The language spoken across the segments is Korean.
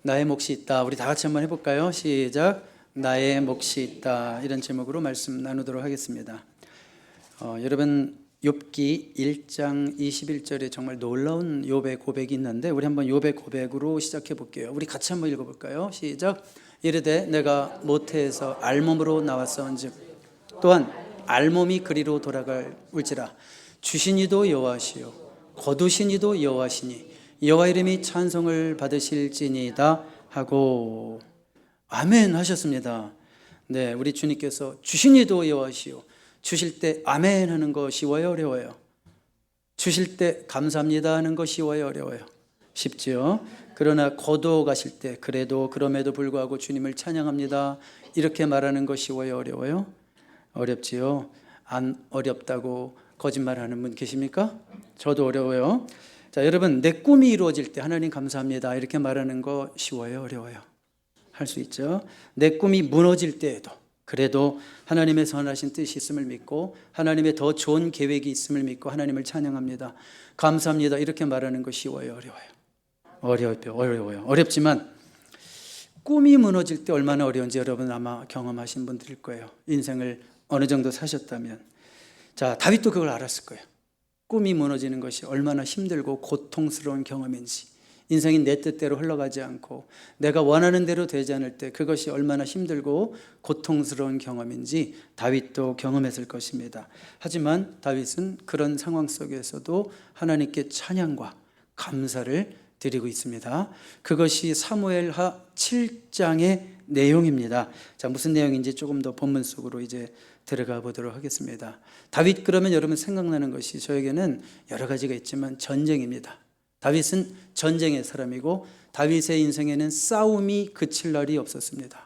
나의 몫이 있다. 우리 다 같이 한번 해볼까요? 시작. 나의 몫이 있다. 이런 제목으로 말씀 나누도록 하겠습니다. 여러분 욥기 1장 21절에 정말 놀라운 욥의 고백이 있는데 우리 한번 욥의 고백으로 시작해 볼게요. 우리 같이 한번 읽어볼까요? 시작. 이르되 내가 모태에서 알몸으로 나왔사온즉 또한 알몸이 그리로 돌아갈지라 주신 이도 여호와시요 거두신 이도 여호와시니 여호와 이름이 찬송을 받으실지니이다 하고 아멘 하셨습니다. 네, 우리 주님께서 주신 이도 여호와시요 주실 때 아멘 하는 거 쉬워요, 어려워요? 주실 때 감사합니다 하는 거 쉬워요, 어려워요? 쉽지요. 그러나 거두어 가실 때 그래도 그럼에도 불구하고 주님을 찬양합니다 이렇게 말하는 거 쉬워요, 어려워요? 어렵지요. 안 어렵다고 거짓말하는 분 계십니까? 저도 어려워요. 자, 여러분 내 꿈이 이루어질 때 하나님 감사합니다 이렇게 말하는 거 쉬워요, 어려워요? 할 수 있죠. 내 꿈이 무너질 때에도 그래도 하나님의 선하신 뜻이 있음을 믿고 하나님의 더 좋은 계획이 있음을 믿고 하나님을 찬양합니다 감사합니다 이렇게 말하는 거 쉬워요, 어려워요? 어려워요. 어렵지만 꿈이 무너질 때 얼마나 어려운지 여러분 아마 경험하신 분들일 거예요. 인생을 어느 정도 사셨다면. 자, 다윗도 그걸 알았을 거예요. 꿈이 무너지는 것이 얼마나 힘들고 고통스러운 경험인지, 인생이 내 뜻대로 흘러가지 않고 내가 원하는 대로 되지 않을 때 그것이 얼마나 힘들고 고통스러운 경험인지 다윗도 경험했을 것입니다. 하지만 다윗은 그런 상황 속에서도 하나님께 찬양과 감사를 드리고 있습니다. 그것이 사무엘하 7장의 내용입니다. 자, 무슨 내용인지 조금 더 본문 속으로 이제 들어가 보도록 하겠습니다. 다윗 그러면 여러분 생각나는 것이 저에게는 여러 가지가 있지만 전쟁입니다. 다윗은 전쟁의 사람이고 다윗의 인생에는 싸움이 그칠 날이 없었습니다.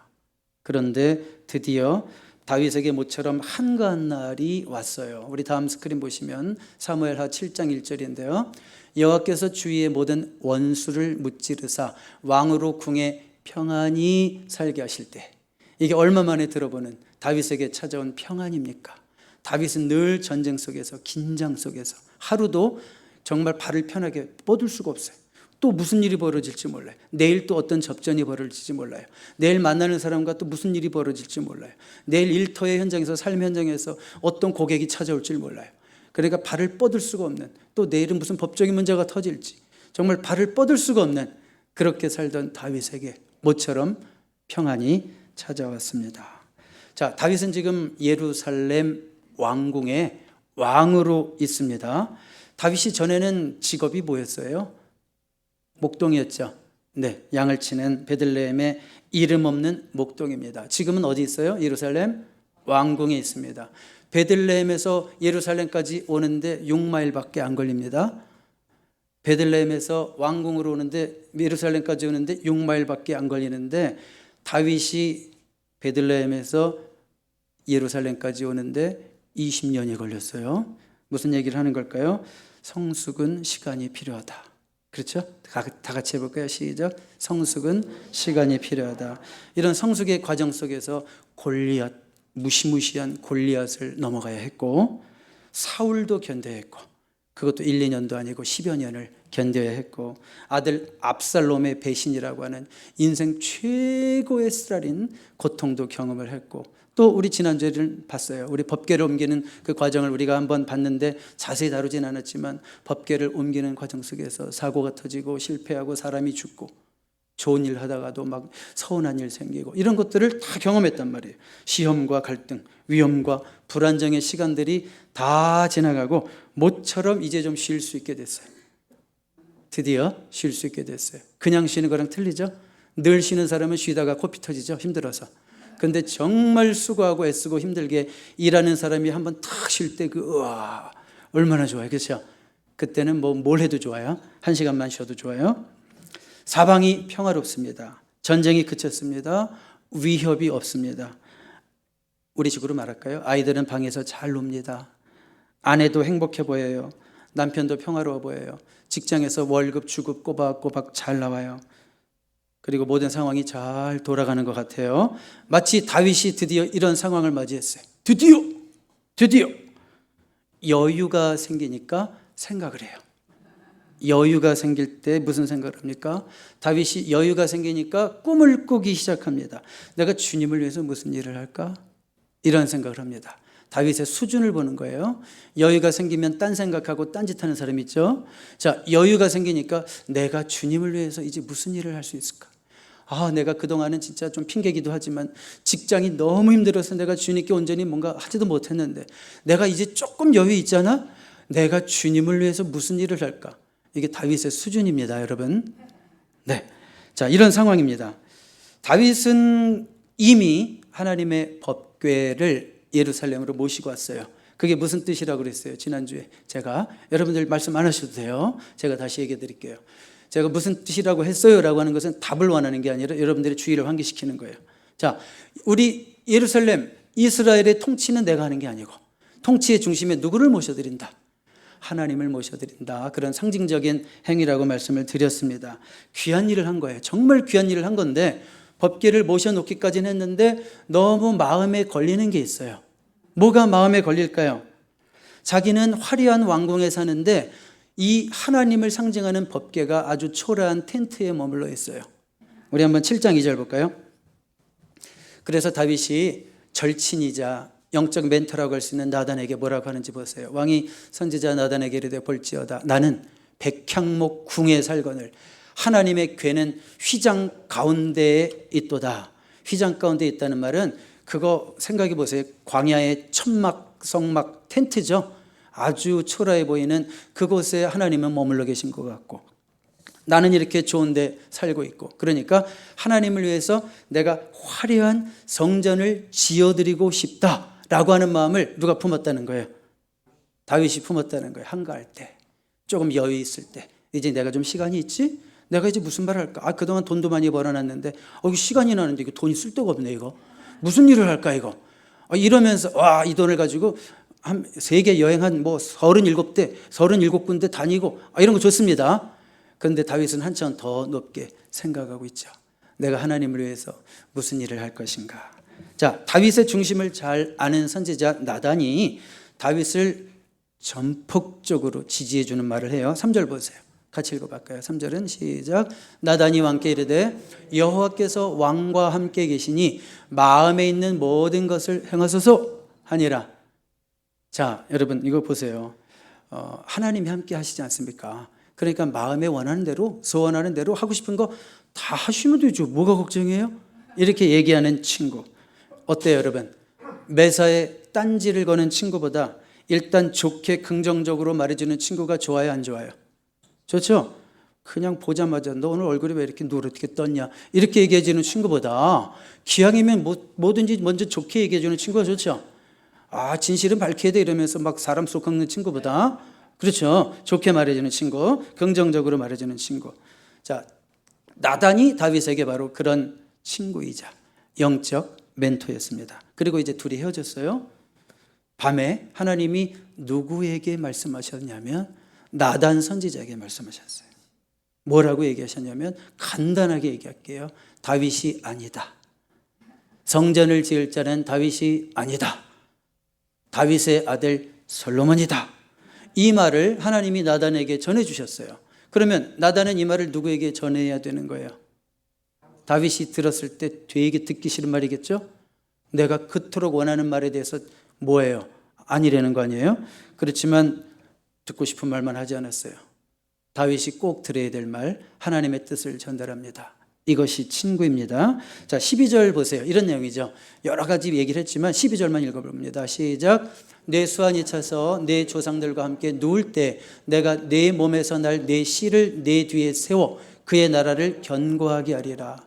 그런데 드디어 다윗에게 모처럼 한가한 날이 왔어요. 우리 다음 스크린 보시면 사무엘하 7장 1절인데요. 여호와께서 주위의 모든 원수를 무찌르사 왕으로 궁에 평안히 살게 하실 때, 이게 얼마 만에 들어보는 다윗에게 찾아온 평안입니까? 다윗은 늘 전쟁 속에서 긴장 속에서 하루도 정말 발을 편하게 뻗을 수가 없어요. 또 무슨 일이 벌어질지 몰라요. 내일 또 어떤 접전이 벌어질지 몰라요. 내일 만나는 사람과 또 무슨 일이 벌어질지 몰라요. 내일 일터의 현장에서 삶 현장에서 어떤 고객이 찾아올지 몰라요. 그러니까 발을 뻗을 수가 없는, 또 내일은 무슨 법적인 문제가 터질지 정말 발을 뻗을 수가 없는 그렇게 살던 다윗에게 모처럼 평안이 찾아왔습니다. 자, 다윗은 지금 예루살렘 왕궁의 왕으로 있습니다. 다윗이 전에는 직업이 뭐였어요? 목동이었죠. 네, 양을 치는 베들레헴의 이름 없는 목동입니다. 지금은 어디 있어요? 예루살렘 왕궁에 있습니다. 베들레헴에서 예루살렘까지 오는데 6마일밖에 안 걸립니다. 베들레헴에서 왕궁으로 오는데 예루살렘까지 오는데 6마일밖에 안 걸리는데 다윗이 베들레헴에서 예루살렘까지 오는데 20년이 걸렸어요. 무슨 얘기를 하는 걸까요? 성숙은 시간이 필요하다. 그렇죠? 다 같이 해볼까요? 시작. 성숙은 시간이 필요하다. 이런 성숙의 과정 속에서 골리앗, 무시무시한 골리앗을 넘어가야 했고, 사울도 견뎌야 했고, 그것도 1, 2년도 아니고 10여 년을 견뎌야 했고, 아들 압살롬의 배신이라고 하는 인생 최고의 쓰라린 고통도 경험을 했고, 또 우리 지난주에는 봤어요. 우리 법궤를 옮기는 그 과정을 우리가 한번 봤는데 자세히 다루진 않았지만 법궤를 옮기는 과정 속에서 사고가 터지고 실패하고 사람이 죽고 좋은 일 하다가도 막 서운한 일 생기고 이런 것들을 다 경험했단 말이에요. 시험과 갈등, 위험과 불안정의 시간들이 다 지나가고 모처럼 이제 좀 쉴 수 있게 됐어요. 드디어 쉴 수 있게 됐어요. 그냥 쉬는 거랑 틀리죠? 늘 쉬는 사람은 쉬다가 코피 터지죠, 힘들어서. 근데 정말 수고하고 애쓰고 힘들게 일하는 사람이 한번 탁 쉴 때 우와 얼마나 좋아요. 그렇죠? 그때는 뭘 해도 좋아요. 1시간만 쉬어도 좋아요. 사방이 평화롭습니다. 전쟁이 그쳤습니다. 위협이 없습니다. 우리 식으로 말할까요? 아이들은 방에서 잘 놉니다. 아내도 행복해 보여요. 남편도 평화로워 보여요. 직장에서 월급 주급 꼬박꼬박 잘 나와요. 그리고 모든 상황이 잘 돌아가는 것 같아요. 마치 다윗이 드디어 이런 상황을 맞이했어요. 드디어 여유가 생기니까 생각을 해요. 여유가 생길 때 무슨 생각을 합니까? 다윗이 여유가 생기니까 꿈을 꾸기 시작합니다. 내가 주님을 위해서 무슨 일을 할까? 이런 생각을 합니다. 다윗의 수준을 보는 거예요. 여유가 생기면 딴 생각하고 딴짓하는 사람 있죠. 자, 여유가 생기니까 내가 주님을 위해서 이제 무슨 일을 할 수 있을까? 내가 그동안은 진짜 좀 핑계기도 하지만 직장이 너무 힘들어서 내가 주님께 온전히 뭔가 하지도 못했는데 내가 이제 조금 여유 있잖아? 내가 주님을 위해서 무슨 일을 할까? 이게 다윗의 수준입니다, 여러분. 네. 자, 이런 상황입니다. 다윗은 이미 하나님의 법궤를 예루살렘으로 모시고 왔어요. 그게 무슨 뜻이라고 그랬어요? 지난주에 제가 여러분들 말씀 안 하셔도 돼요. 제가 다시 얘기해 드릴게요. 제가 무슨 뜻이라고 했어요? 라고 하는 것은 답을 원하는 게 아니라 여러분들의 주의를 환기시키는 거예요. 자, 우리 예루살렘, 이스라엘의 통치는 내가 하는 게 아니고 통치의 중심에 누구를 모셔드린다? 하나님을 모셔드린다. 그런 상징적인 행위라고 말씀을 드렸습니다. 귀한 일을 한 거예요. 정말 귀한 일을 한 건데 법궤를 모셔놓기까지는 했는데 너무 마음에 걸리는 게 있어요. 뭐가 마음에 걸릴까요? 자기는 화려한 왕궁에 사는데 이 하나님을 상징하는 법궤가 아주 초라한 텐트에 머물러 있어요. 우리 한번 7장 2절 볼까요? 그래서 다윗이 절친이자 영적 멘토라고 할 수 있는 나단에게 뭐라고 하는지 보세요. 왕이 선지자 나단에게 이르되 볼지어다 나는 백향목 궁에 살거늘 하나님의 궤는 휘장 가운데에 있도다. 휘장 가운데에 있다는 말은 그거 생각해 보세요. 광야의 천막 성막 텐트죠. 아주 초라해 보이는 그곳에 하나님은 머물러 계신 것 같고 나는 이렇게 좋은 데 살고 있고 그러니까 하나님을 위해서 내가 화려한 성전을 지어드리고 싶다라고 하는 마음을 누가 품었다는 거예요? 다윗이 품었다는 거예요. 한가할 때, 조금 여유 있을 때, 이제 내가 좀 시간이 있지? 내가 이제 무슨 말을 할까? 그동안 돈도 많이 벌어놨는데 이거 시간이 나는데 이거 돈이 쓸 데가 없네. 이거 무슨 일을 할까 이거? 이러면서 이 돈을 가지고 한 세계 여행 한 37대, 37군데 다니고 이런 거 좋습니다. 그런데 다윗은 한참 더 높게 생각하고 있죠. 내가 하나님을 위해서 무슨 일을 할 것인가. 자, 다윗의 중심을 잘 아는 선지자 나단이 다윗을 전폭적으로 지지해 주는 말을 해요. 3절 보세요. 같이 읽어볼까요? 3절은 시작. 나단이 왕께 이르되 여호와께서 왕과 함께 계시니 마음에 있는 모든 것을 행하소서 하니라. 자, 여러분 이거 보세요. 하나님이 함께 하시지 않습니까? 그러니까 마음에 원하는 대로 소원하는 대로 하고 싶은 거 다 하시면 되죠. 뭐가 걱정이에요? 이렇게 얘기하는 친구 어때요, 여러분? 매사에 딴지를 거는 친구보다 일단 좋게 긍정적으로 말해주는 친구가 좋아요, 안 좋아요? 좋죠? 그냥 보자마자 너 오늘 얼굴이 왜 이렇게 노랗게 떴냐 이렇게 얘기해 주는 친구보다 기왕이면 뭐든지 먼저 좋게 얘기해 주는 친구가 좋죠. 진실은 밝혀야 돼 이러면서 막 사람 속 긁는 친구보다 그렇죠. 좋게 말해주는 친구, 긍정적으로 말해주는 친구. 자, 나단이 다윗에게 바로 그런 친구이자 영적 멘토였습니다. 그리고 이제 둘이 헤어졌어요. 밤에 하나님이 누구에게 말씀하셨냐면 나단 선지자에게 말씀하셨어요. 뭐라고 얘기하셨냐면 간단하게 얘기할게요. 다윗이 아니다. 성전을 지을 자는 다윗이 아니다. 다윗의 아들 솔로몬이다. 이 말을 하나님이 나단에게 전해주셨어요. 그러면 나단은 이 말을 누구에게 전해야 되는 거예요? 다윗이 들었을 때 되게 듣기 싫은 말이겠죠? 내가 그토록 원하는 말에 대해서 뭐예요? 아니라는 거 아니에요? 그렇지만 듣고 싶은 말만 하지 않았어요. 다윗이 꼭 들어야 될 말, 하나님의 뜻을 전달합니다. 이것이 친구입니다. 자, 12절 보세요. 이런 내용이죠. 여러 가지 얘기를 했지만 12절만 읽어봅니다. 시작. 내 수완이 차서 내 조상들과 함께 누울 때 내가 내 몸에서 날 내 씨를 내 뒤에 세워 그의 나라를 견고하게 하리라.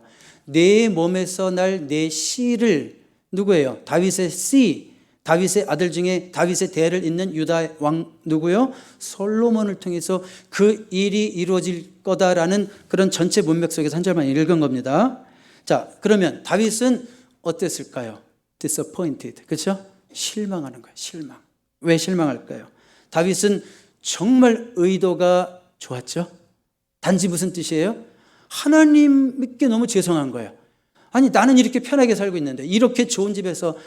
내 몸에서 날 내 씨를 누구예요? 다윗의 씨, 다윗의 아들 중에 다윗의 대를 잇는 유다 왕 누구요? 솔로몬을 통해서 그 일이 이루어질 거다라는 그런 전체 문맥 속에서 한 절만 읽은 겁니다. 자, 그러면 다윗은 어땠을까요? disappointed. 그렇죠? 실망하는 거예요. 실망. 왜 실망할까요? 다윗은 정말 의도가 좋았죠. 단지 무슨 뜻이에요? 하나님께 너무 죄송한 거예요. 아니 나는 이렇게 편하게 살고 있는데 이렇게 좋은 집에서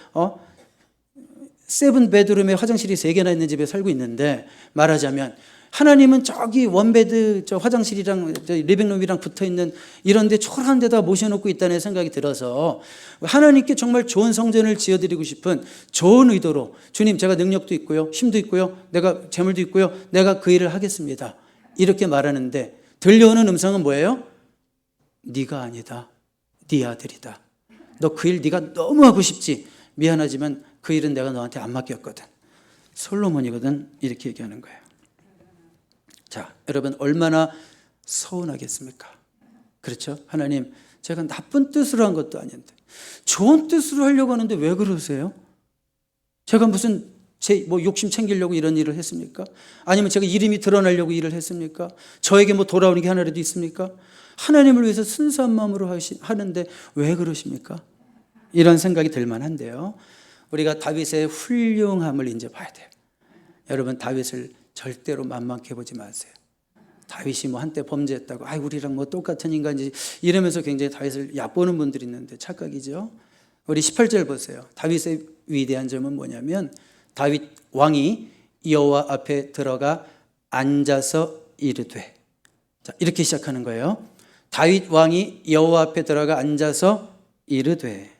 세븐 베드룸에 화장실이 3개나 있는 집에 살고 있는데 말하자면 하나님은 저기 원베드 저 화장실이랑 저 리빙룸이랑 붙어있는 이런 데 초라한 데다 모셔놓고 있다는 생각이 들어서 하나님께 정말 좋은 성전을 지어드리고 싶은 좋은 의도로 주님 제가 능력도 있고요, 힘도 있고요, 내가 재물도 있고요, 내가 그 일을 하겠습니다, 이렇게 말하는데 들려오는 음성은 뭐예요? 네가 아니다, 네 아들이다. 너 그 일 네가 너무 하고 싶지? 미안하지만 그 일은 내가 너한테 안 맡겼거든. 솔로몬이거든. 이렇게 얘기하는 거예요. 자, 여러분 얼마나 서운하겠습니까? 그렇죠? 하나님, 제가 나쁜 뜻으로 한 것도 아닌데 좋은 뜻으로 하려고 하는데 왜 그러세요? 제가 무슨 제 욕심 챙기려고 이런 일을 했습니까? 아니면 제가 이름이 드러나려고 일을 했습니까? 저에게 돌아오는 게 하나라도 있습니까? 하나님을 위해서 순수한 마음으로 하는데 왜 그러십니까? 이런 생각이 들 만한데요. 우리가 다윗의 훌륭함을 이제 봐야 돼요. 여러분, 다윗을 절대로 만만케 보지 마세요. 다윗이 한때 범죄했다고 우리랑 똑같은 인간이지 이러면서 굉장히 다윗을 얕보는 분들이 있는데 착각이죠. 우리 18절 보세요. 다윗의 위대한 점은 뭐냐면 다윗 왕이 여호와 앞에 들어가 앉아서 이르되, 자, 이렇게 시작하는 거예요. 다윗 왕이 여호와 앞에 들어가 앉아서 이르되.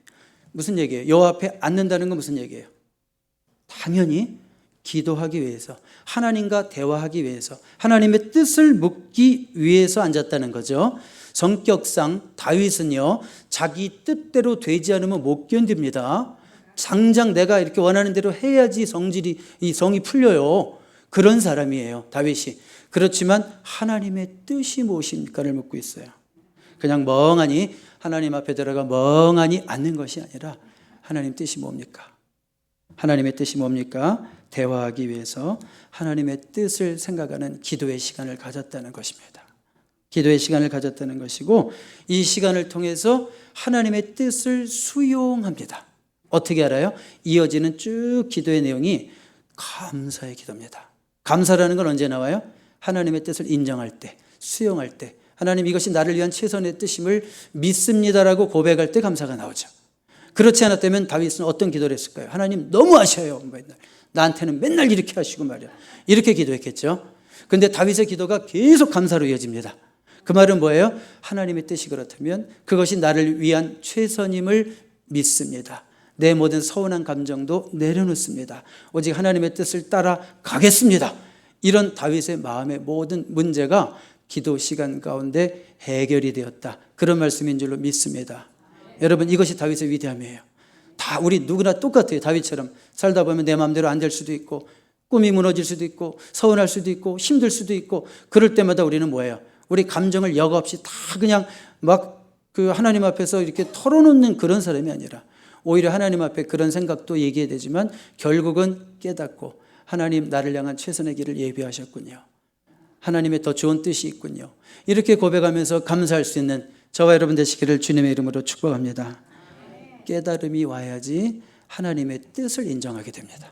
무슨 얘기예요? 여호와 앞에 앉는다는 건 무슨 얘기예요? 당연히 기도하기 위해서, 하나님과 대화하기 위해서, 하나님의 뜻을 묻기 위해서 앉았다는 거죠. 성격상 다윗은요, 자기 뜻대로 되지 않으면 못 견딥니다. 당장 내가 이렇게 원하는 대로 해야지 이 성이 풀려요. 그런 사람이에요, 다윗이. 그렇지만 하나님의 뜻이 무엇입니까를 묻고 있어요. 그냥 멍하니 하나님 앞에 들어가 멍하니 앉는 것이 아니라 하나님 뜻이 뭡니까? 하나님의 뜻이 뭡니까? 대화하기 위해서 하나님의 뜻을 생각하는 기도의 시간을 가졌다는 것입니다. 기도의 시간을 가졌다는 것이고, 이 시간을 통해서 하나님의 뜻을 수용합니다. 어떻게 알아요? 이어지는 쭉 기도의 내용이 감사의 기도입니다. 감사라는 건 언제 나와요? 하나님의 뜻을 인정할 때, 수용할 때, 하나님 이것이 나를 위한 최선의 뜻임을 믿습니다라고 고백할 때 감사가 나오죠. 그렇지 않았다면 다윗은 어떤 기도를 했을까요? 하나님 너무 하셔요. 나한테는 맨날 이렇게 하시고 말이야. 이렇게 기도했겠죠. 그런데 다윗의 기도가 계속 감사로 이어집니다. 그 말은 뭐예요? 하나님의 뜻이 그렇다면 그것이 나를 위한 최선임을 믿습니다. 내 모든 서운한 감정도 내려놓습니다. 오직 하나님의 뜻을 따라 가겠습니다. 이런 다윗의 마음의 모든 문제가 기도 시간 가운데 해결이 되었다. 그런 말씀인 줄로 믿습니다. 여러분, 이것이 다윗의 위대함이에요. 다 우리 누구나 똑같아요. 다윗처럼 살다 보면 내 마음대로 안 될 수도 있고, 꿈이 무너질 수도 있고, 서운할 수도 있고, 힘들 수도 있고, 그럴 때마다 우리는 뭐예요? 우리 감정을 여과 없이 다 그냥 그 하나님 앞에서 이렇게 털어놓는 그런 사람이 아니라, 오히려 하나님 앞에 그런 생각도 얘기해야 되지만 결국은 깨닫고, 하나님 나를 향한 최선의 길을 예비하셨군요. 하나님의 더 좋은 뜻이 있군요. 이렇게 고백하면서 감사할 수 있는 저와 여러분 되시기를 주님의 이름으로 축복합니다. 깨달음이 와야지 하나님의 뜻을 인정하게 됩니다.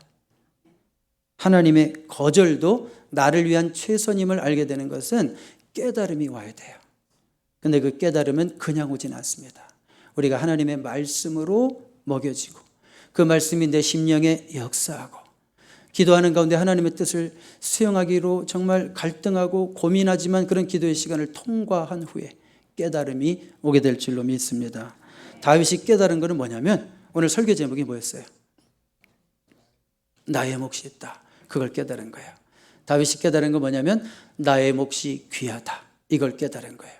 하나님의 거절도 나를 위한 최선임을 알게 되는 것은 깨달음이 와야 돼요. 근데 그 깨달음은 그냥 오진 않습니다. 우리가 하나님의 말씀으로 먹여지고, 그 말씀이 내 심령에 역사하고, 기도하는 가운데 하나님의 뜻을 수용하기로 정말 갈등하고 고민하지만 그런 기도의 시간을 통과한 후에 깨달음이 오게 될 줄로 믿습니다. 다윗이 깨달은 것은 뭐냐면, 오늘 설교 제목이 뭐였어요? 나의 몫이 있다. 그걸 깨달은 거예요. 다윗이 깨달은 건 뭐냐면 나의 몫이 귀하다. 이걸 깨달은 거예요.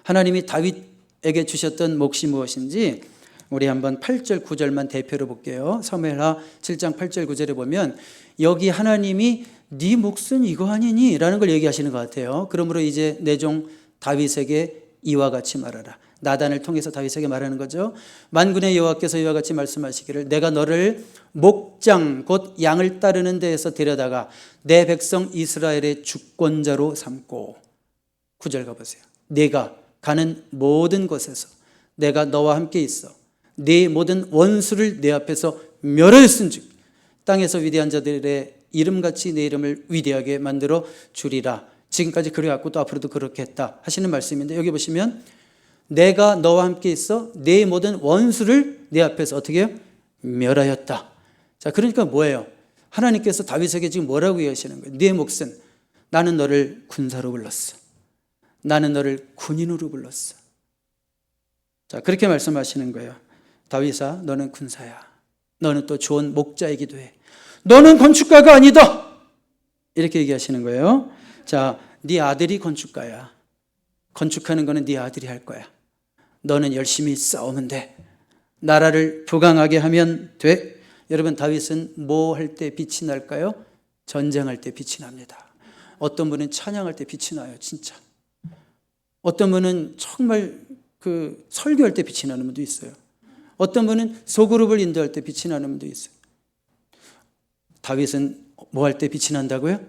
하나님이 다윗에게 주셨던 몫이 무엇인지 우리 한번 8절 9절만 대표로 볼게요. 사무엘하 7장 8절 9절에 보면 여기 하나님이 네 몫은 이거 아니니? 라는 걸 얘기하시는 것 같아요. 그러므로 이제 내 종 다윗에게 이와 같이 말하라. 나단을 통해서 다윗에게 말하는 거죠. 만군의 여호와께서 이와 같이 말씀하시기를 내가 너를 목장 곧 양을 따르는 데에서 데려다가 내 백성 이스라엘의 주권자로 삼고, 9절 가보세요. 내가 가는 모든 곳에서 내가 너와 함께 있어 네 모든 원수를 내 앞에서 멸하였은즉 땅에서 위대한 자들의 이름같이 내 이름을 위대하게 만들어 주리라. 지금까지 그래왔고 또 앞으로도 그렇게 했다 하시는 말씀인데, 여기 보시면 내가 너와 함께 있어 네 모든 원수를 내 앞에서 어떻게 해요? 멸하였다. 자, 그러니까 뭐예요? 하나님께서 다윗에게 지금 뭐라고 얘기하시는 거예요? 네 몫은 나는 너를 군사로 불렀어. 나는 너를 군인으로 불렀어. 자, 그렇게 말씀하시는 거예요. 다윗아, 너는 군사야. 너는 또 좋은 목자이기도 해. 너는 건축가가 아니다. 이렇게 얘기하시는 거예요. 자, 네 아들이 건축가야. 건축하는 거는 네 아들이 할 거야. 너는 열심히 싸우면 돼. 나라를 부강하게 하면 돼. 여러분, 다윗은 뭐 할 때 빛이 날까요? 전쟁할 때 빛이 납니다. 어떤 분은 찬양할 때 빛이 나요, 진짜. 어떤 분은 정말 그 설교할 때 빛이 나는 분도 있어요. 어떤 분은 소그룹을 인도할 때 빛이 나는 분도 있어요. 다윗은 뭐 할 때 빛이 난다고요?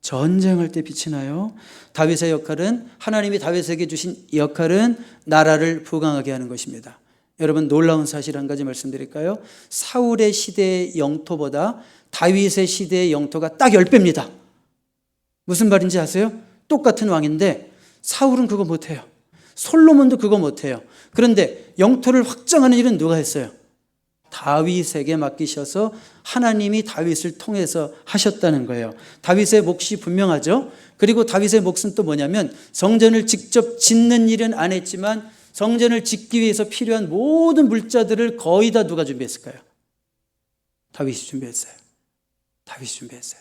전쟁할 때 빛이 나요. 다윗의 역할은, 하나님이 다윗에게 주신 역할은 나라를 부강하게 하는 것입니다. 여러분, 놀라운 사실 한 가지 말씀드릴까요? 사울의 시대의 영토보다 다윗의 시대의 영토가 딱 10배입니다. 무슨 말인지 아세요? 똑같은 왕인데 사울은 그거 못해요. 솔로몬도 그거 못해요. 그런데 영토를 확장하는 일은 누가 했어요? 다윗에게 맡기셔서 하나님이 다윗을 통해서 하셨다는 거예요. 다윗의 몫이 분명하죠. 그리고 다윗의 몫은 또 뭐냐면, 성전을 직접 짓는 일은 안 했지만 성전을 짓기 위해서 필요한 모든 물자들을 거의 다 누가 준비했을까요? 다윗이 준비했어요. 다윗이 준비했어요.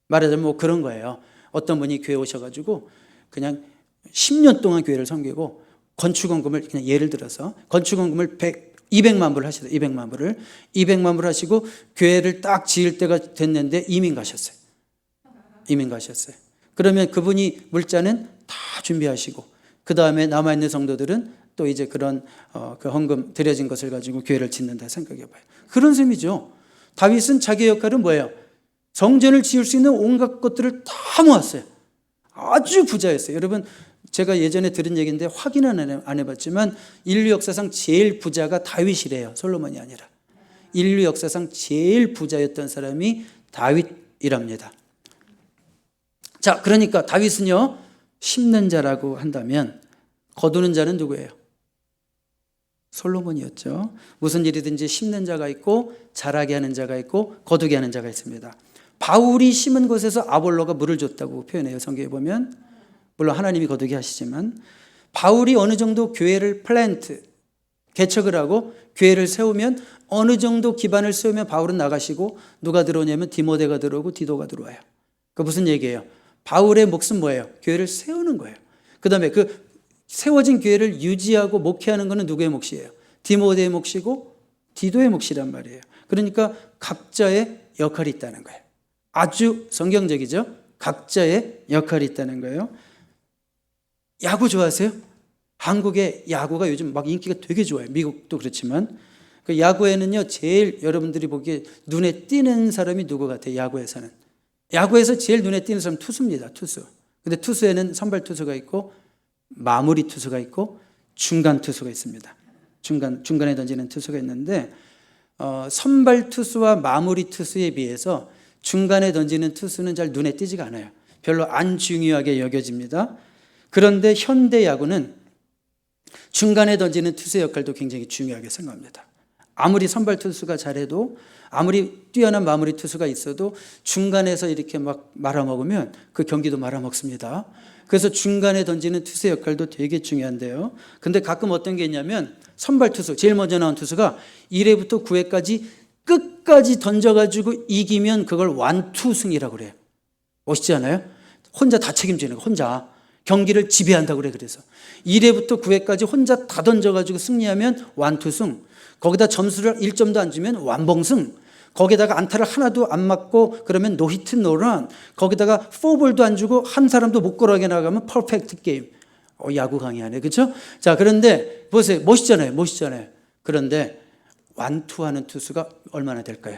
말하자면 뭐 그런 거예요. 어떤 분이 교회 오셔가지고 그냥 10년 동안 교회를 섬기고 건축원금을, 그냥 예를 들어서 건축원금을 200만 불을 하시더라고요. 200만 불을 하시고 교회를 딱 지을 때가 됐는데 이민 가셨어요. 그러면 그분이 물자는 다 준비하시고, 그 다음에 남아있는 성도들은 또 이제 그런 그 헌금 드려진 것을 가지고 교회를 짓는다 생각해봐요. 그런 셈이죠. 다윗은 자기 역할은 뭐예요? 성전을 지을 수 있는 온갖 것들을 다 모았어요. 아주 부자였어요. 여러분, 제가 예전에 들은 얘기인데 확인은 안 해봤지만 인류 역사상 제일 부자가 다윗이래요. 솔로몬이 아니라. 인류 역사상 제일 부자였던 사람이 다윗이랍니다. 자, 그러니까 다윗은요, 심는 자라고 한다면 거두는 자는 누구예요? 솔로몬이었죠. 무슨 일이든지 심는 자가 있고 자라게 하는 자가 있고 거두게 하는 자가 있습니다. 바울이 심은 곳에서 아볼로가 물을 줬다고 표현해요. 성경에 보면. 물론 하나님이 거두게 하시지만, 바울이 어느 정도 교회를 개척을 하고 교회를 세우면, 어느 정도 기반을 세우면 바울은 나가시고 누가 들어오냐면 디모데가 들어오고 디도가 들어와요. 그 무슨 얘기예요? 바울의 몫은 뭐예요? 교회를 세우는 거예요. 그 다음에 그 세워진 교회를 유지하고 목회하는 것은 누구의 몫이에요? 디모데의 몫이고 디도의 몫이란 말이에요. 그러니까 각자의 역할이 있다는 거예요. 아주 성경적이죠? 각자의 역할이 있다는 거예요. 야구 좋아하세요? 한국의 야구가 요즘 막 인기가 되게 좋아요. 미국도 그렇지만. 그 야구에는요, 제일 여러분들이 보기에 눈에 띄는 사람이 누구 같아요? 야구에서는. 야구에서 제일 눈에 띄는 사람은 투수입니다. 투수. 근데 투수에는 선발 투수가 있고 마무리 투수가 있고 중간 투수가 있습니다. 중간에 던지는 투수가 있는데, 선발 투수와 마무리 투수에 비해서 중간에 던지는 투수는 잘 눈에 띄지가 않아요. 별로 안 중요하게 여겨집니다. 그런데 현대 야구는 중간에 던지는 투수의 역할도 굉장히 중요하게 생각합니다. 아무리 선발 투수가 잘해도, 아무리 뛰어난 마무리 투수가 있어도 중간에서 이렇게 막 말아먹으면 그 경기도 말아먹습니다. 그래서 중간에 던지는 투수의 역할도 되게 중요한데요. 근데 가끔 어떤 게 있냐면, 선발 투수, 제일 먼저 나온 투수가 1회부터 9회까지 끝까지 던져가지고 이기면 그걸 완투승이라고 그래요. 멋있지 않아요? 혼자 다 책임지는 거, 혼자 경기를 지배한다고 그래. 그래서 1회부터 9회까지 혼자 다 던져가지고 승리하면 완투승, 거기다 점수를 1점도 안 주면 완봉승, 거기다가 안타를 하나도 안 맞고 그러면 노히트 노런, 거기다가 포볼도 안 주고 한 사람도 못 걸어가게 나가면 퍼펙트 게임. 야구 강의하네, 그렇죠? 자, 그런데 보세요, 멋있잖아요. 그런데 완투하는 투수가 얼마나 될까요?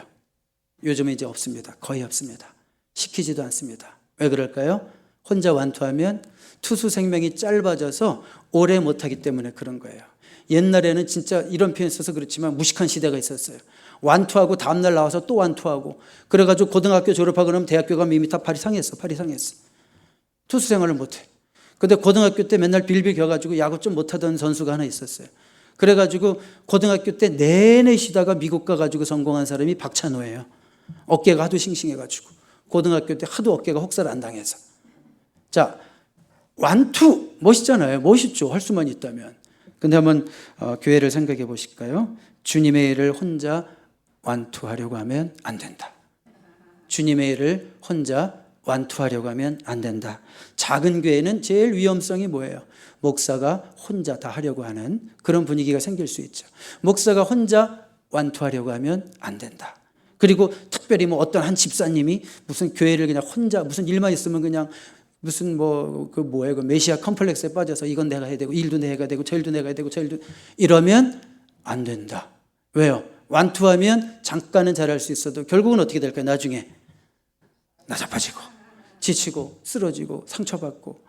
요즘은 이제 없습니다. 거의 없습니다. 시키지도 않습니다. 왜 그럴까요? 혼자 완투하면 투수 생명이 짧아져서 오래 못하기 때문에 그런 거예요. 옛날에는 진짜 이런 표현 써서 그렇지만 무식한 시대가 있었어요. 완투하고 다음날 나와서 또 완투하고, 그래가지고 고등학교 졸업하고 나면 대학교 가면 이미 다 팔이 상했어. 투수 생활을 못해. 근데 고등학교 때 맨날 빌빌 겨가지고 야구 좀 못하던 선수가 하나 있었어요. 그래가지고 고등학교 때 내내 쉬다가 미국 가가지고 성공한 사람이 박찬호예요. 어깨가 하도 싱싱해가지고. 고등학교 때 하도 어깨가 혹사를 안 당해서. 자, 완투 멋있잖아요. 멋있죠. 할 수만 있다면. 근데 한번 교회를 생각해 보실까요? 주님의 일을 혼자 완투하려고 하면 안 된다. 주님의 일을 혼자 완투하려고 하면 안 된다. 작은 교회는 제일 위험성이 뭐예요? 목사가 혼자 다 하려고 하는 그런 분위기가 생길 수 있죠. 목사가 혼자 완투하려고 하면 안 된다. 그리고 특별히 뭐 어떤 한 집사님이 무슨 교회를 그냥 혼자 무슨 일만 있으면 그냥 무슨 그 메시아 컴플렉스에 빠져서 이건 내가 해야 되고 일도 내가 해야 되고 저 일도 내가 해야 되고 저 일도 이러면 안 된다. 왜요? 완투하면 잠깐은 잘할 수 있어도 결국은 어떻게 될까요? 나중에 나자빠지고 지치고 쓰러지고 상처받고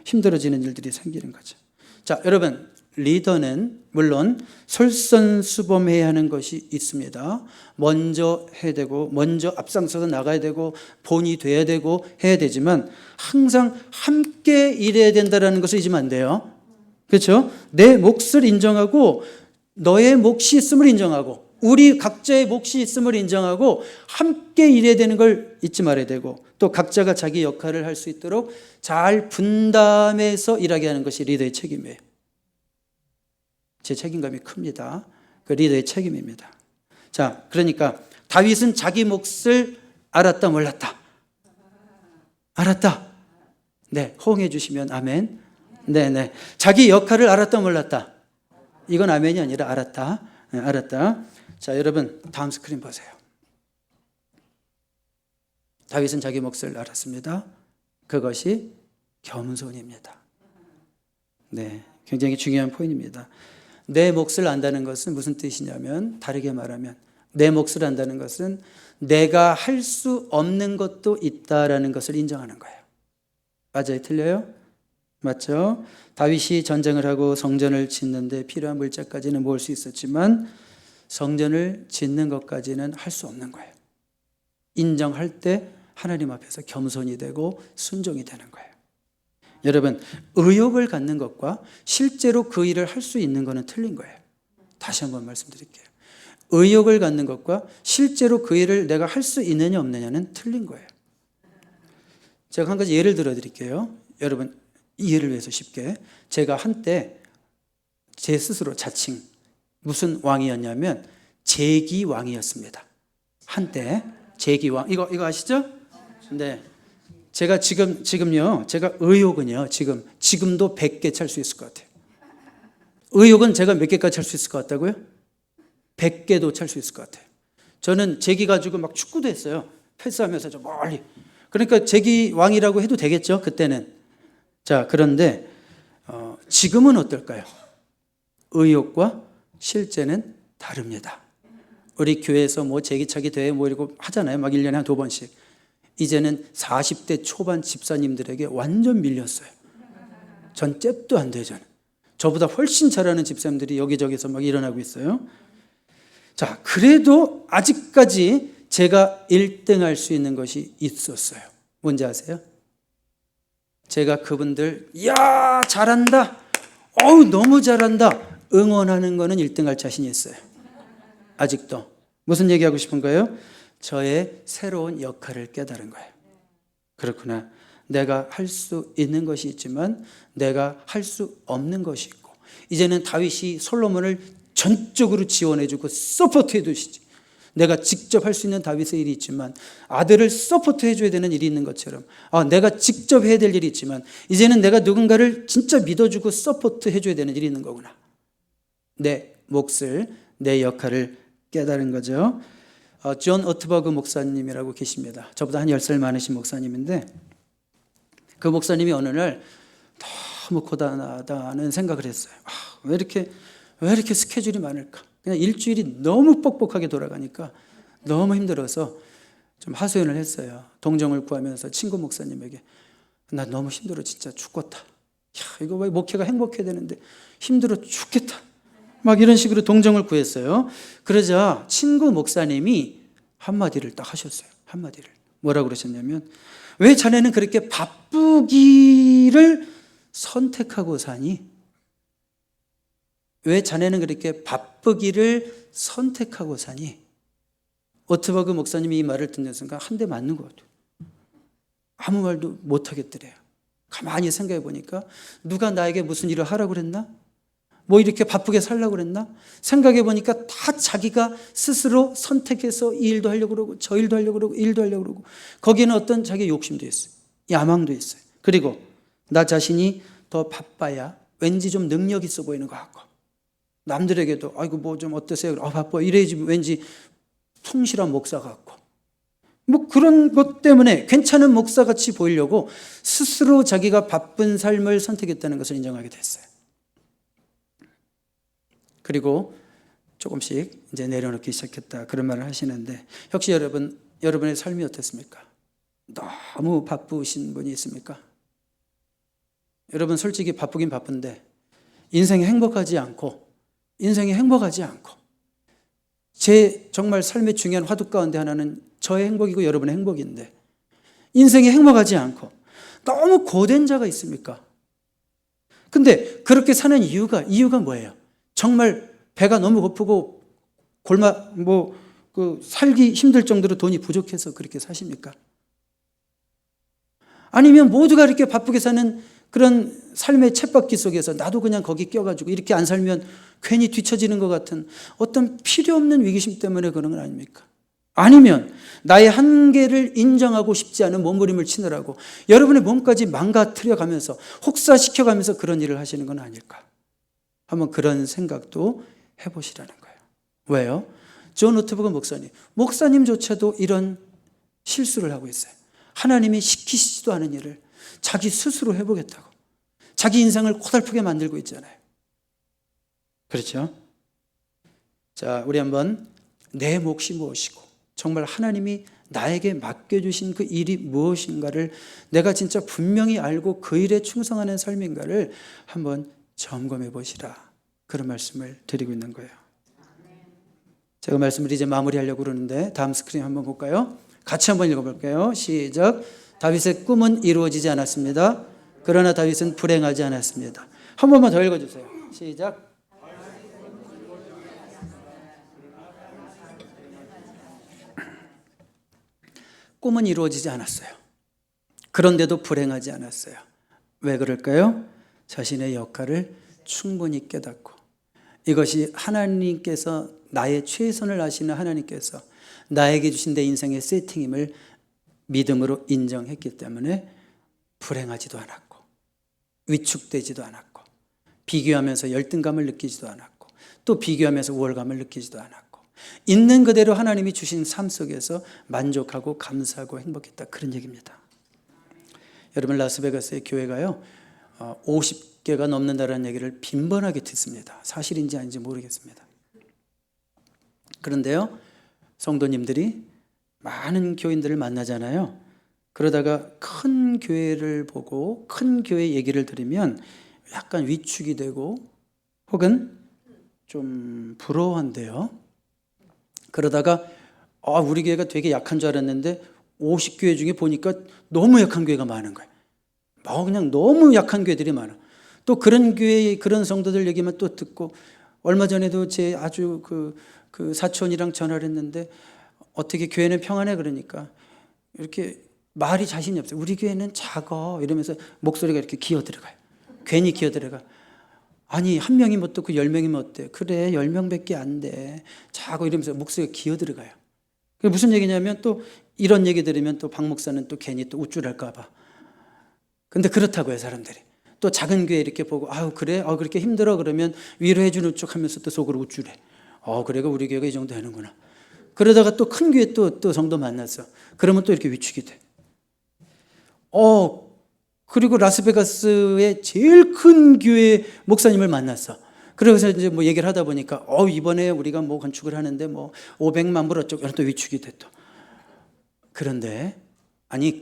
힘들어지는 일들이 생기는 거죠. 자, 여러분, 리더는 물론 솔선수범해야 하는 것이 있습니다. 먼저 해야 되고 먼저 앞장서서 나가야 되고 본이 돼야 되고 해야 되지만 항상 함께 일해야 된다는 것을 잊으면 안 돼요. 그렇죠? 내 몫을 인정하고 너의 몫이 있음을 인정하고 우리 각자의 몫이 있음을 인정하고 함께 일해야 되는 걸 잊지 말아야 되고 또 각자가 자기 역할을 할 수 있도록 잘 분담해서 일하게 하는 것이 리더의 책임이에요. 제 책임감이 큽니다. 그 리더의 책임입니다. 자, 그러니까 다윗은 자기 몫을 알았다 몰랐다? 알았다. 네, 호응해 주시면 아멘. 네네. 자기 역할을 알았다 몰랐다? 이건 아멘이 아니라 알았다. 네, 알았다. 자, 여러분 다음 스크린 보세요. 다윗은 자기 몫을 알았습니다. 그것이 겸손입니다. 네, 굉장히 중요한 포인트입니다. 내 몫을 안다는 것은 무슨 뜻이냐면 다르게 말하면 내 몫을 안다는 것은 내가 할 수 없는 것도 있다라는 것을 인정하는 거예요. 맞아요? 틀려요? 맞죠? 다윗이 전쟁을 하고 성전을 짓는데 필요한 물자까지는 모을 수 있었지만 성전을 짓는 것까지는 할 수 없는 거예요. 인정할 때 하나님 앞에서 겸손이 되고 순종이 되는 거예요. 여러분, 의욕을 갖는 것과 실제로 그 일을 할 수 있는 것은 틀린 거예요. 다시 한번 말씀드릴게요. 의욕을 갖는 것과 실제로 그 일을 내가 할 수 있느냐 없느냐는 틀린 거예요. 제가 한 가지 예를 들어 드릴게요. 여러분, 이해를 위해서 쉽게. 제가 한때 제 스스로 자칭 무슨 왕이었냐면 제기왕이었습니다. 한때 제기왕. 이거 아시죠? 네. 제가 지금요, 제가 의욕은요, 지금도 100개 찰 수 있을 것 같아요. 의욕은 제가 몇 개까지 찰 수 있을 것 같다고요? 100개도 찰 수 있을 것 같아요. 저는 제기 가지고 막 축구도 했어요. 패스하면서 저 멀리. 그러니까 제기 왕이라고 해도 되겠죠, 그때는. 자, 그런데 지금은 어떨까요? 의욕과 실제는 다릅니다. 우리 교회에서 뭐 제기차기 대회 뭐 이러고 하잖아요. 막 1년에 한 2번씩. 이제는 40대 초반 집사님들에게 완전 밀렸어요. 전 잽도 안 돼요, 저는. 저보다 훨씬 잘하는 집사님들이 여기저기서 막 일어나고 있어요. 자, 그래도 아직까지 제가 1등 할 수 있는 것이 있었어요. 뭔지 아세요? 제가 그분들, 야, 잘한다. 어우, 너무 잘한다. 응원하는 거는 1등 할 자신이 있어요. 아직도. 무슨 얘기하고 싶은 거예요? 저의 새로운 역할을 깨달은 거예요. 그렇구나. 내가 할 수 있는 것이 있지만 내가 할 수 없는 것이 있고 이제는 다윗이 솔로몬을 전적으로 지원해주고 서포트해 주시지. 내가 직접 할 수 있는 다윗의 일이 있지만 아들을 서포트해 줘야 되는 일이 있는 것처럼 내가 직접 해야 될 일이 있지만 이제는 내가 누군가를 진짜 믿어주고 서포트해 줘야 되는 일이 있는 거구나. 내 몫을, 내 역할을 깨달은 거죠. 존 어트버그 목사님이라고 계십니다. 저보다 한 10살 많으신 목사님인데 그 목사님이 어느 날 너무 고단하다는 생각을 했어요. 왜 이렇게 스케줄이 많을까? 그냥 일주일이 너무 뻑뻑하게 돌아가니까 너무 힘들어서 좀 하소연을 했어요. 동정을 구하면서 친구 목사님에게 나 너무 힘들어 진짜 죽겠다. 이거 왜 목회가 행복해야 되는데 힘들어 죽겠다. 막 이런 식으로 동정을 구했어요. 그러자 친구 목사님이 한마디를 딱 하셨어요. 한마디를. 뭐라고 그러셨냐면 왜 자네는 그렇게 바쁘기를 선택하고 사니? 왜 자네는 그렇게 바쁘기를 선택하고 사니? 오트버그 목사님이 이 말을 듣는 순간 한 대 맞는 것 같아요. 아무 말도 못 하겠더래요. 가만히 생각해 보니까 누가 나에게 무슨 일을 하라고 그랬나? 뭐 이렇게 바쁘게 살라고 그랬나? 생각해 보니까 다 자기가 스스로 선택해서 이 일도 하려고 그러고 저 일도 하려고 그러고 이 일도 하려고 그러고 거기에는 어떤 자기의 욕심도 있어요. 야망도 있어요. 그리고 나 자신이 더 바빠야 왠지 좀 능력 있어 보이는 것 같고 남들에게도 아이고 뭐 좀 어떠세요? 바빠 이래야지 왠지 성실한 목사 같고 뭐 그런 것 때문에 괜찮은 목사같이 보이려고 스스로 자기가 바쁜 삶을 선택했다는 것을 인정하게 됐어요. 그리고 조금씩 이제 내려놓기 시작했다 그런 말을 하시는데 혹시 여러분의 삶이 어떻습니까? 너무 바쁘신 분이 있습니까? 여러분 솔직히 바쁘긴 바쁜데 인생이 행복하지 않고 제 정말 삶의 중요한 화두 가운데 하나는 저의 행복이고 여러분의 행복인데 인생이 행복하지 않고 너무 고된 자가 있습니까? 근데 그렇게 사는 이유가 뭐예요? 정말 배가 너무 고프고 살기 힘들 정도로 돈이 부족해서 그렇게 사십니까? 아니면 모두가 이렇게 바쁘게 사는 그런 삶의 쳇바퀴 속에서 나도 그냥 거기 껴가지고 이렇게 안 살면 괜히 뒤처지는 것 같은 어떤 필요 없는 위기심 때문에 그런 건 아닙니까? 아니면 나의 한계를 인정하고 싶지 않은 몸부림을 치느라고 여러분의 몸까지 망가뜨려가면서 혹사시켜가면서 그런 일을 하시는 건 아닐까? 한번 그런 생각도 해보시라는 거예요. 왜요? 존 오트버그 목사님조차도 이런 실수를 하고 있어요. 하나님이 시키시지도 않은 일을 자기 스스로 해보겠다고 자기 인생을 고달프게 만들고 있잖아요. 그렇죠? 자, 우리 한번 내 몫이 무엇이고 정말 하나님이 나에게 맡겨주신 그 일이 무엇인가를 내가 진짜 분명히 알고 그 일에 충성하는 삶인가를 한번 점검해 보시라. 그런 말씀을 드리고 있는 거예요. 제가 말씀을 이제 마무리하려고 그러는데 다음 스크린 한번 볼까요? 같이 한번 읽어볼게요. 시작. 다윗의 꿈은 이루어지지 않았습니다. 그러나 다윗은 불행하지 않았습니다. 한 번만 더 읽어주세요. 시작. 꿈은 이루어지지 않았어요. 그런데도 불행하지 않았어요. 왜 그럴까요? 자신의 역할을 충분히 깨닫고 이것이 하나님께서 나의 최선을 아시는 하나님께서 나에게 주신 내 인생의 세팅임을 믿음으로 인정했기 때문에 불행하지도 않았고 위축되지도 않았고 비교하면서 열등감을 느끼지도 않았고 또 비교하면서 우월감을 느끼지도 않았고 있는 그대로 하나님이 주신 삶 속에서 만족하고 감사하고 행복했다. 그런 얘기입니다. 여러분 라스베가스의 교회가요 50개가 넘는다는 얘기를 빈번하게 듣습니다. 사실인지 아닌지 모르겠습니다. 그런데요 성도님들이 많은 교인들을 만나잖아요. 그러다가 큰 교회를 보고 큰 교회 얘기를 들으면 약간 위축이 되고 혹은 좀 부러워한대요. 그러다가 우리 교회가 되게 약한 줄 알았는데 50교회 중에 보니까 너무 약한 교회가 많은 거예요. 그냥 너무 약한 교회들이 많아. 또 그런 교회 그런 성도들 얘기만 또 듣고 얼마 전에도 제 아주 그 사촌이랑 전화를 했는데 어떻게 교회는 평안해 그러니까 이렇게 말이 자신이 없어요. 우리 교회는 작아 이러면서 목소리가 이렇게 기어들어가요. 괜히 기어들어가. 아니 한 명이 못 듣고 10명이면 어때? 그래 10명밖에 안 돼. 작아 이러면서 목소리가 기어들어가요. 그게 무슨 얘기냐면 또 이런 얘기 들으면 또 박 목사는 또 괜히 또 우쭐할까 봐. 근데 그렇다고요 사람들이. 또 작은 교회 이렇게 보고 그래? 그렇게 힘들어 그러면 위로해 주는 척 하면서 또 속으로 우쭐해. 그래가 우리 교회가 이 정도 되는구나. 그러다가 또 큰 교회 또 성도 만났어. 그러면 또 이렇게 위축이 돼. 그리고 라스베가스의 제일 큰 교회 목사님을 만났어. 그래서 이제 뭐 얘기를 하다 보니까 이번에 우리가 뭐 건축을 하는데 뭐 500만 불 어쩌고 또 위축이 됐다. 그런데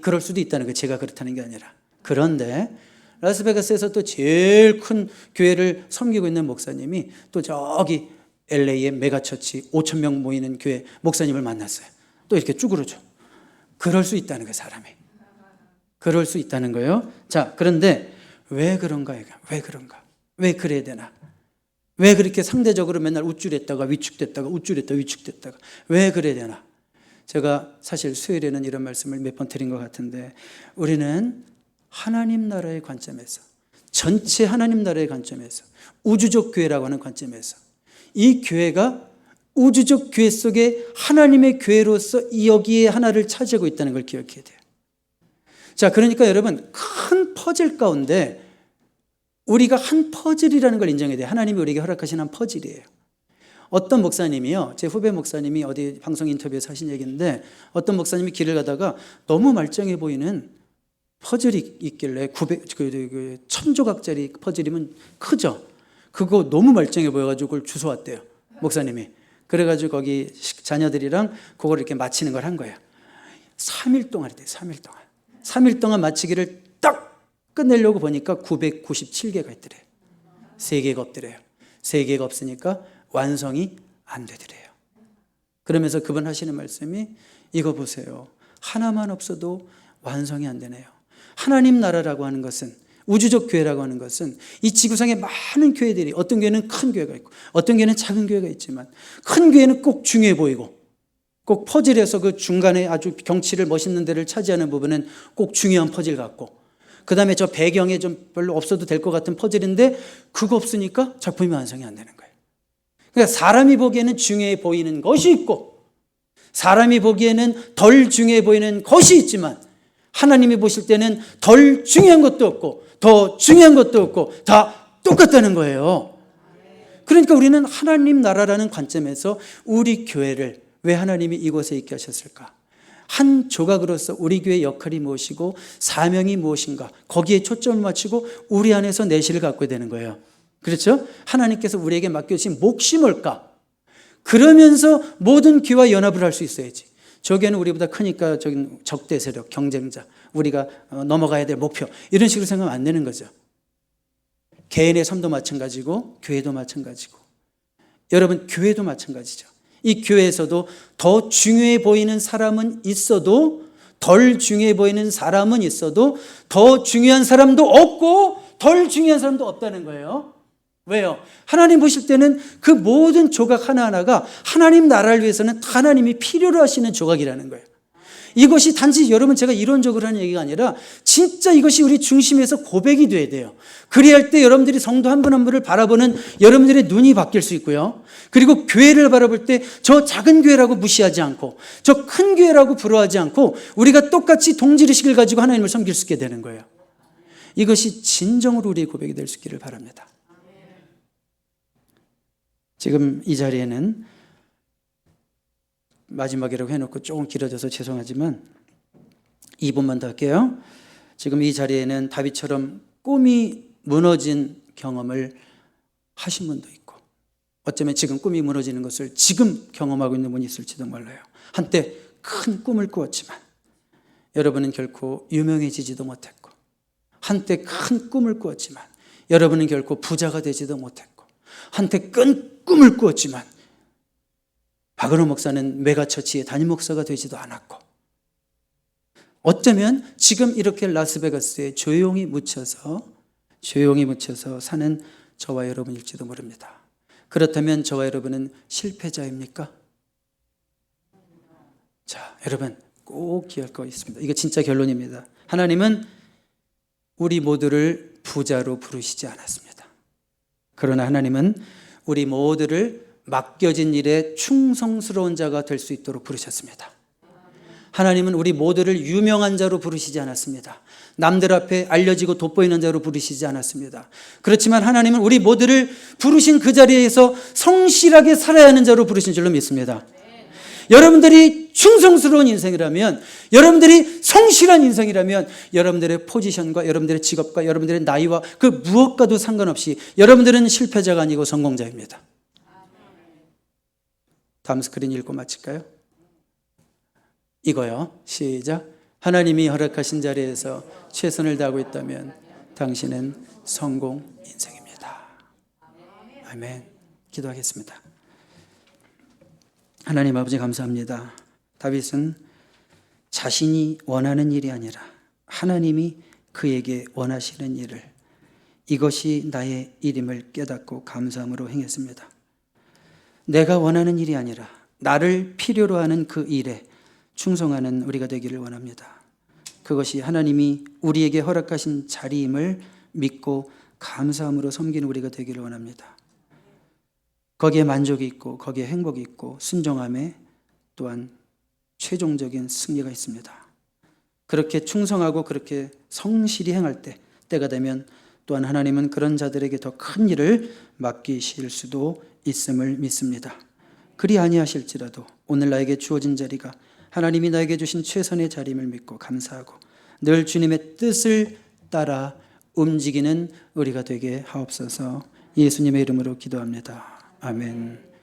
그럴 수도 있다는 거예요. 제가 그렇다는 게 아니라. 그런데 라스베가스에서 또 제일 큰 교회를 섬기고 있는 목사님이 또 저기 LA의 메가처치 5,000명 모이는 교회 목사님을 만났어요. 또 이렇게 쭈그러져. 그럴 수 있다는 거예요, 사람이. 그럴 수 있다는 거예요. 자, 그런데 왜 그런가? 왜 그런가? 왜 그래야 되나? 왜 그렇게 상대적으로 맨날 우쭐했다가 위축됐다가 우쭐했다가 위축됐다가 왜 그래야 되나? 제가 사실 수요일에는 이런 말씀을 몇 번 드린 것 같은데, 우리는 하나님 나라의 관점에서, 전체 하나님 나라의 관점에서, 우주적 교회라고 하는 관점에서 이 교회가 우주적 교회 속에 하나님의 교회로서 여기에 하나를 차지하고 있다는 걸 기억해야 돼요. 자, 그러니까 여러분, 큰 퍼즐 가운데 우리가 한 퍼즐이라는 걸 인정해야 돼요. 하나님이 우리에게 허락하신 한 퍼즐이에요. 어떤 목사님이요, 제 후배 목사님이 어디 방송 인터뷰에서 하신 얘기인데, 어떤 목사님이 길을 가다가 너무 말짱해 보이는 퍼즐이 있길래 1000조각짜리 퍼즐이면 크죠. 그거 너무 말짱해 보여가지고 그걸 주워왔대요, 목사님이. 그래가지고 거기 자녀들이랑 그걸 이렇게 맞히는 걸 한 거예요. 3일 동안 했대요. 3일 동안. 3일 동안 맞히기를 딱 끝내려고 보니까 997개가 있더래요. 3개가 없더래요. 3개가 없으니까 완성이 안 되더래요. 그러면서 그분 하시는 말씀이, 이거 보세요. 하나만 없어도 완성이 안 되네요. 하나님 나라라고 하는 것은, 우주적 교회라고 하는 것은 이 지구상에 많은 교회들이, 어떤 교회는 큰 교회가 있고 어떤 교회는 작은 교회가 있지만, 큰 교회는 꼭 중요해 보이고 꼭 퍼즐에서 그 중간에 아주 경치를 멋있는 데를 차지하는 부분은 꼭 중요한 퍼즐 같고, 그 다음에 저 배경에 좀 별로 없어도 될 것 같은 퍼즐인데 그거 없으니까 작품이 완성이 안 되는 거예요. 그러니까 사람이 보기에는 중요해 보이는 것이 있고 사람이 보기에는 덜 중요해 보이는 것이 있지만, 하나님이 보실 때는 덜 중요한 것도 없고 더 중요한 것도 없고 다 똑같다는 거예요. 그러니까 우리는 하나님 나라라는 관점에서 우리 교회를 왜 하나님이 이곳에 있게 하셨을까? 한 조각으로서 우리 교회의 역할이 무엇이고 사명이 무엇인가, 거기에 초점을 맞추고 우리 안에서 내실을 갖고 되는 거예요. 그렇죠? 하나님께서 우리에게 맡겨주신 몫이 뭘까? 그러면서 모든 교회와 연합을 할 수 있어야지. 저기는 우리보다 크니까 저기 적대 세력, 경쟁자, 우리가 넘어가야 될 목표, 이런 식으로 생각하면 안 되는 거죠. 개인의 삶도 마찬가지고 교회도 마찬가지고, 여러분 교회도 마찬가지죠. 이 교회에서도 더 중요해 보이는 사람은 있어도 덜 중요해 보이는 사람은 있어도 더 중요한 사람도 없고 덜 중요한 사람도 없다는 거예요. 왜요? 하나님 보실 때는 그 모든 조각 하나하나가 하나님 나라를 위해서는 하나님이 필요로 하시는 조각이라는 거예요. 이것이 단지 여러분 제가 이론적으로 하는 얘기가 아니라 진짜 이것이 우리 중심에서 고백이 돼야 돼요. 그래야 할 때 여러분들이 성도 한 분 한 분을 바라보는 여러분들의 눈이 바뀔 수 있고요. 그리고 교회를 바라볼 때 저 작은 교회라고 무시하지 않고 저 큰 교회라고 부러워하지 않고 우리가 똑같이 동질의식을 가지고 하나님을 섬길 수 있게 되는 거예요. 이것이 진정으로 우리의 고백이 될 수 있기를 바랍니다. 지금 이 자리에는 마지막이라고 해놓고 조금 길어져서 죄송하지만 2분만 더 할게요. 지금 이 자리에는 다윗처럼 꿈이 무너진 경험을 하신 분도 있고, 어쩌면 지금 꿈이 무너지는 것을 지금 경험하고 있는 분이 있을지도 몰라요. 한때 큰 꿈을 꾸었지만 여러분은 결코 유명해지지도 못했고, 한때 큰 꿈을 꾸었지만 여러분은 결코 부자가 되지도 못했고, 한때 큰 꿈을 꾸었지만 박은호 목사는 메가처치의 담임 목사가 되지도 않았고, 어쩌면 지금 이렇게 라스베가스에 조용히 묻혀서 사는 저와 여러분일지도 모릅니다. 그렇다면 저와 여러분은 실패자입니까? 자, 여러분 꼭 기억할 거 있습니다. 이게 진짜 결론입니다. 하나님은 우리 모두를 부자로 부르시지 않았습니다. 그러나 하나님은 우리 모두를 맡겨진 일에 충성스러운 자가 될 수 있도록 부르셨습니다. 하나님은 우리 모두를 유명한 자로 부르시지 않았습니다. 남들 앞에 알려지고 돋보이는 자로 부르시지 않았습니다. 그렇지만 하나님은 우리 모두를 부르신 그 자리에서 성실하게 살아야 하는 자로 부르신 줄로 믿습니다. 여러분들이 충성스러운 인생이라면, 여러분들이 성실한 인생이라면 여러분들의 포지션과 여러분들의 직업과 여러분들의 나이와 그 무엇과도 상관없이 여러분들은 실패자가 아니고 성공자입니다. 다음 스크린 읽고 마칠까요? 이거요. 시작. 하나님이 허락하신 자리에서 최선을 다하고 있다면 당신은 성공 인생입니다. 아멘. 기도하겠습니다. 하나님 아버지 감사합니다. 다윗은 자신이 원하는 일이 아니라 하나님이 그에게 원하시는 일을, 이것이 나의 일임을 깨닫고 감사함으로 행했습니다. 내가 원하는 일이 아니라 나를 필요로 하는 그 일에 충성하는 우리가 되기를 원합니다. 그것이 하나님이 우리에게 허락하신 자리임을 믿고 감사함으로 섬기는 우리가 되기를 원합니다. 거기에 만족이 있고 거기에 행복이 있고 순종함에 또한 최종적인 승리가 있습니다. 그렇게 충성하고 그렇게 성실히 행할 때가 되면 또한 하나님은 그런 자들에게 더 큰 일을 맡기실 수도 있음을 믿습니다. 그리 아니하실지라도 오늘 나에게 주어진 자리가 하나님이 나에게 주신 최선의 자리임을 믿고 감사하고 늘 주님의 뜻을 따라 움직이는 우리가 되게 하옵소서. 예수님의 이름으로 기도합니다. 아멘.